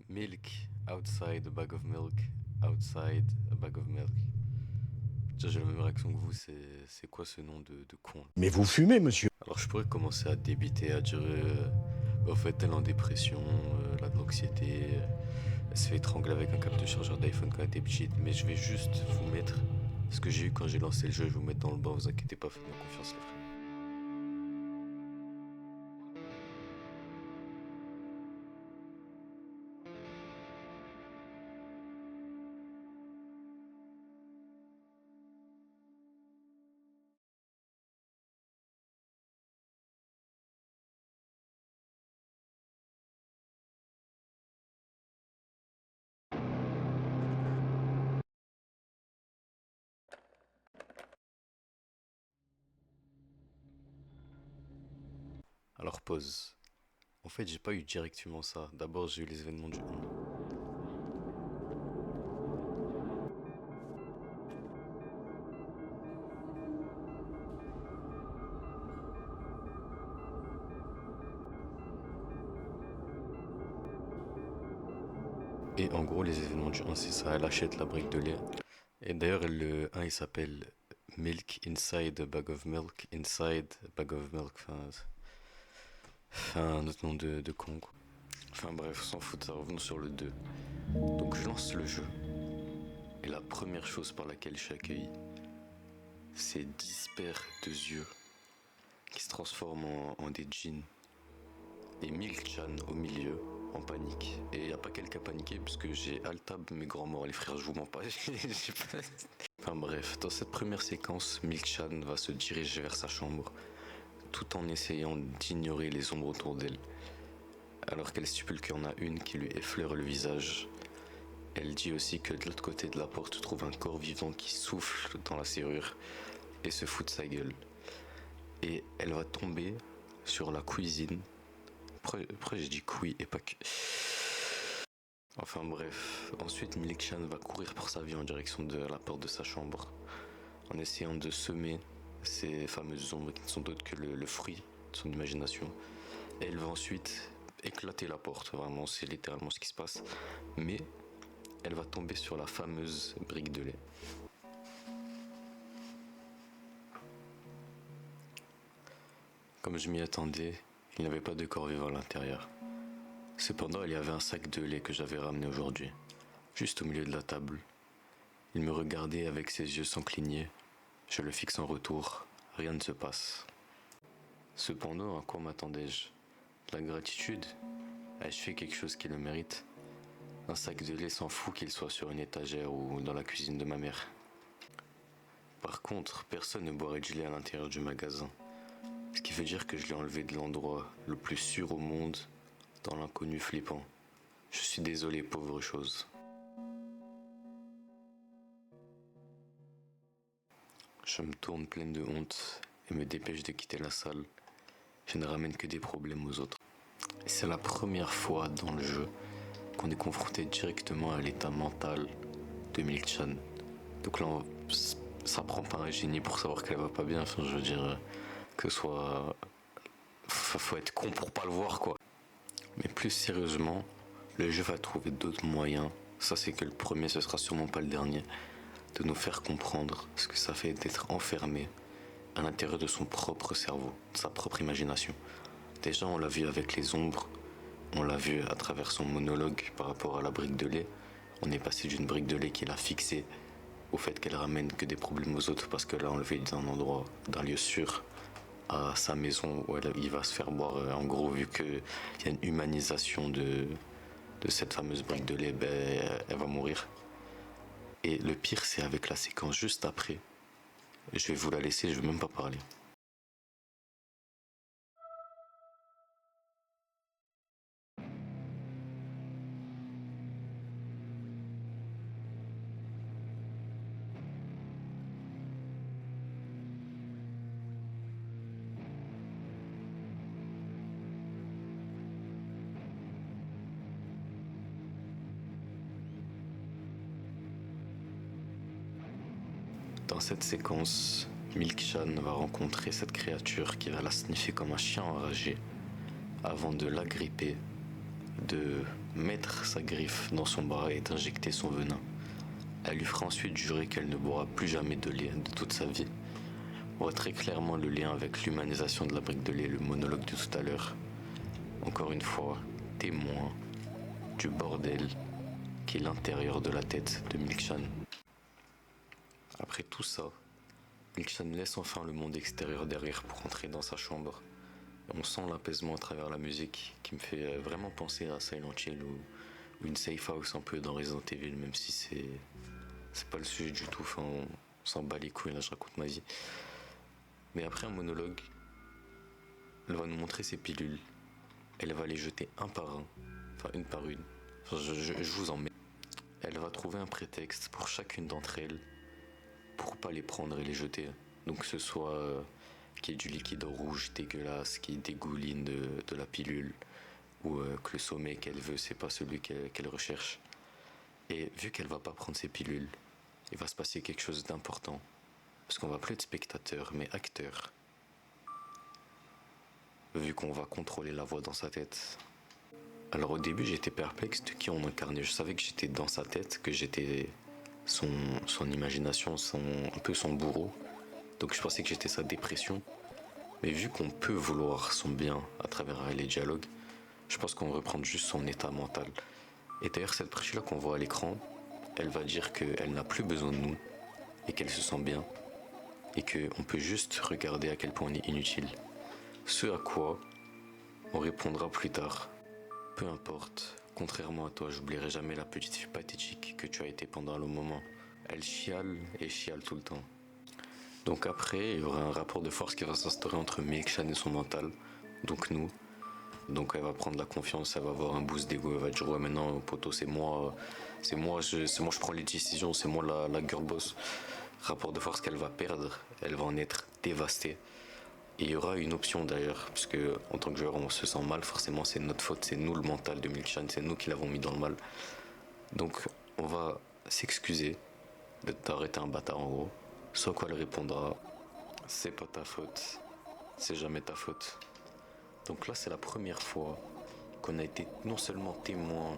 Milk, outside a bag of milk, outside a bag of milk. Déjà, j'ai la même réaction que vous, c'est quoi ce nom de con? Mais vous fumez, monsieur. Alors, je pourrais commencer à débiter, à dire en fait, elle est en dépression, elle a de l'anxiété, elle se fait étrangler avec un câble de chargeur d'iPhone quand elle était petite, mais je vais juste vous mettre ce que j'ai eu quand j'ai lancé le jeu, je vais vous mettre dans le bain, vous inquiétez pas, faites-moi confiance, les frères. Alors, pause. En fait, j'ai pas eu directement ça. D'abord, j'ai eu les événements du 1. Et en gros, les événements du 1, c'est ça. Elle achète la brique de lait. Et d'ailleurs, le 1, il s'appelle Milk Inside a Bag of Milk, Inside a Bag of Milk. Enfin un autre nom de con, quoi. Enfin bref, on s'en fout de ça. Revenons sur le 2. Donc, je lance le jeu. Et la première chose par laquelle je suis accueilli, c'est 10 paires de yeux qui se transforment en des djinns. Et Milk-chan au milieu, en panique. Et il n'y a pas quelqu'un paniqué, parce que j'ai Altab, mes grands morts, les frères, je vous mens pas. Enfin bref, dans cette première séquence, Milk-chan va se diriger vers sa chambre, tout en essayant d'ignorer les ombres autour d'elle. Alors qu'elle stipule qu'il y en a une qui lui effleure le visage. Elle dit aussi que de l'autre côté de la porte se trouve un corps vivant qui souffle dans la serrure et se fout de sa gueule. Et elle va tomber sur la cuisine. Pourquoi j'ai dit couille et pas que... Enfin bref, ensuite Milk-chan va courir pour sa vie en direction de la porte de sa chambre, en essayant de semer ces fameuses ombres qui ne sont d'autres que le fruit de son imagination. Et elle va ensuite éclater la porte, vraiment c'est littéralement ce qui se passe. Mais elle va tomber sur la fameuse brique de lait. Comme je m'y attendais, il n'y avait pas de corps vivant à l'intérieur. Cependant, il y avait un sac de lait que j'avais ramené aujourd'hui, juste au milieu de la table. Il me regardait avec ses yeux sans cligner. Je le fixe en retour, rien ne se passe. Cependant, à quoi m'attendais-je? La gratitude? Ai-je fait quelque chose qui le mérite? Un sac de lait s'en fout qu'il soit sur une étagère ou dans la cuisine de ma mère. Par contre, personne ne boirait du lait à l'intérieur du magasin. Ce qui veut dire que je l'ai enlevé de l'endroit le plus sûr au monde, dans l'inconnu flippant. Je suis désolé, pauvre chose. Je me tourne pleine de honte et me dépêche de quitter la salle. Je ne ramène que des problèmes aux autres. Et c'est la première fois dans le jeu qu'on est confronté directement à l'état mental de Milk-chan. Donc là, ça prend pas un génie pour savoir qu'elle va pas bien. Enfin, je veux dire, que ce soit... Faut être con pour pas le voir, quoi. Mais plus sérieusement, le jeu va trouver d'autres moyens. Ça, c'est que le premier, ce sera sûrement pas le dernier. De nous faire comprendre ce que ça fait d'être enfermé à l'intérieur de son propre cerveau, de sa propre imagination. Déjà, on l'a vu avec les ombres, on l'a vu à travers son monologue par rapport à la brique de lait. On est passé d'une brique de lait qui l'a fixée au fait qu'elle ramène que des problèmes aux autres parce qu'elle l'a enlevé d'un endroit, d'un lieu sûr, à sa maison où il va se faire boire. En gros, vu qu'il y a une humanisation de cette fameuse brique de lait, ben, elle va mourir. Et le pire, c'est avec la séquence juste après. Je vais vous la laisser, je vais même pas parler. Dans cette séquence, Milk-chan va rencontrer cette créature qui va la sniffer comme un chien enragé avant de l'agripper, de mettre sa griffe dans son bras et d'injecter son venin. Elle lui fera ensuite jurer qu'elle ne boira plus jamais de lait de toute sa vie. On voit très clairement le lien avec l'humanisation de la brique de lait, le monologue de tout à l'heure. Encore une fois, témoin du bordel qui est l'intérieur de la tête de Milkshan. Après tout ça, Milkshan laisse enfin le monde extérieur derrière pour entrer dans sa chambre. On sent l'apaisement à travers la musique qui me fait vraiment penser à Silent Hill ou une safe house un peu dans Resident Evil, même si c'est pas le sujet du tout. Enfin, on s'en bat les couilles, là je raconte ma vie. Mais après un monologue, elle va nous montrer ses pilules. Elle va les jeter un par un, enfin une par une. Enfin, je vous en mets. Elle va trouver un prétexte pour chacune d'entre elles pour pas les prendre et les jeter. Donc que ce soit qu'il y ait du liquide rouge dégueulasse qui dégouline de la pilule, ou que le sommeil qu'elle veut c'est pas celui qu'elle recherche. Et vu qu'elle va pas prendre ses pilules, il va se passer quelque chose d'important. Parce qu'on va plus être spectateur mais acteur. Vu qu'on va contrôler la voix dans sa tête. Alors au début j'étais perplexe de qui on incarnait. Je savais que j'étais dans sa tête, que j'étais son imagination, un peu son bourreau. Donc je pensais que j'étais sa dépression. Mais vu qu'on peut vouloir son bien à travers les dialogues, je pense qu'on va reprendre juste son état mental. Et d'ailleurs cette partie-là qu'on voit à l'écran, elle va dire qu'elle n'a plus besoin de nous et qu'elle se sent bien. Et qu'on peut juste regarder à quel point on est inutile. Ce à quoi on répondra plus tard. Peu importe, contrairement à toi, j'oublierai jamais la petite fille pathétique que tu as été pendant le moment. Elle chiale et chiale tout le temps. Donc après, il y aura un rapport de force qui va s'instaurer entre Milkshan et son mental, donc nous. Donc elle va prendre la confiance, elle va avoir un boost d'ego, elle va dire ouais maintenant poto c'est moi je prends les décisions, c'est moi la girl boss. Rapport de force qu'elle va perdre, elle va en être dévastée. Et il y aura une option d'ailleurs, puisque en tant que joueur on se sent mal, forcément c'est notre faute, c'est nous le mental de Milkshan, c'est nous qui l'avons mis dans le mal. Donc on va s'excuser de t'arrêter un bâtard en gros, soit quoi elle répondra, c'est pas ta faute, c'est jamais ta faute. Donc là c'est la première fois qu'on a été non seulement témoin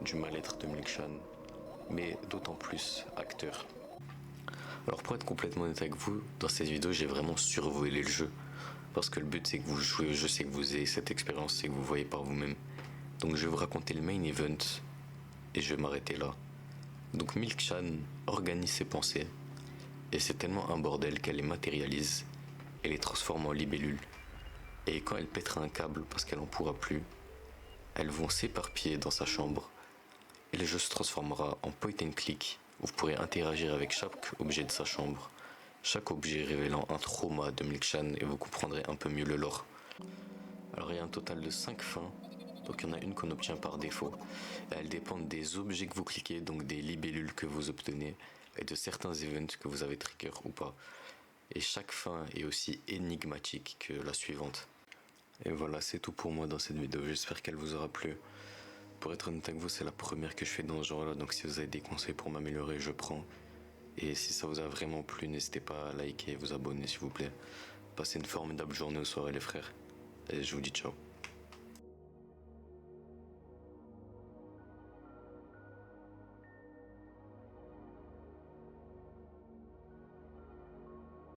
du mal-être de Milkshan, mais d'autant plus acteur. Alors pour être complètement honnête avec vous, dans cette vidéo j'ai vraiment survolé le jeu. Parce que le but c'est que vous jouez au jeu, c'est que vous ayez cette expérience, c'est que vous voyez par vous-même. Donc je vais vous raconter le main event et je vais m'arrêter là. Donc Milkshan organise ses pensées et c'est tellement un bordel qu'elle les matérialise et les transforme en libellules. Et quand elle pètera un câble parce qu'elle en pourra plus, elles vont s'éparpiller dans sa chambre et le jeu se transformera en point and click où vous pourrez interagir avec chaque objet de sa chambre. Chaque objet révélant un trauma de Milkshan et vous comprendrez un peu mieux le lore. Alors il y a un total de 5 fins, donc il y en a une qu'on obtient par défaut. Elles dépendent des objets que vous cliquez, donc des libellules que vous obtenez, et de certains events que vous avez trigger ou pas. Et chaque fin est aussi énigmatique que la suivante. Et voilà, c'est tout pour moi dans cette vidéo, j'espère qu'elle vous aura plu. Pour être honnête avec vous, c'est la première que je fais dans ce genre là, donc si vous avez des conseils pour m'améliorer, je prends. Et si ça vous a vraiment plu, n'hésitez pas à liker et vous abonner s'il vous plaît. Passez une formidable journée ou soirée les frères. Et je vous dis ciao.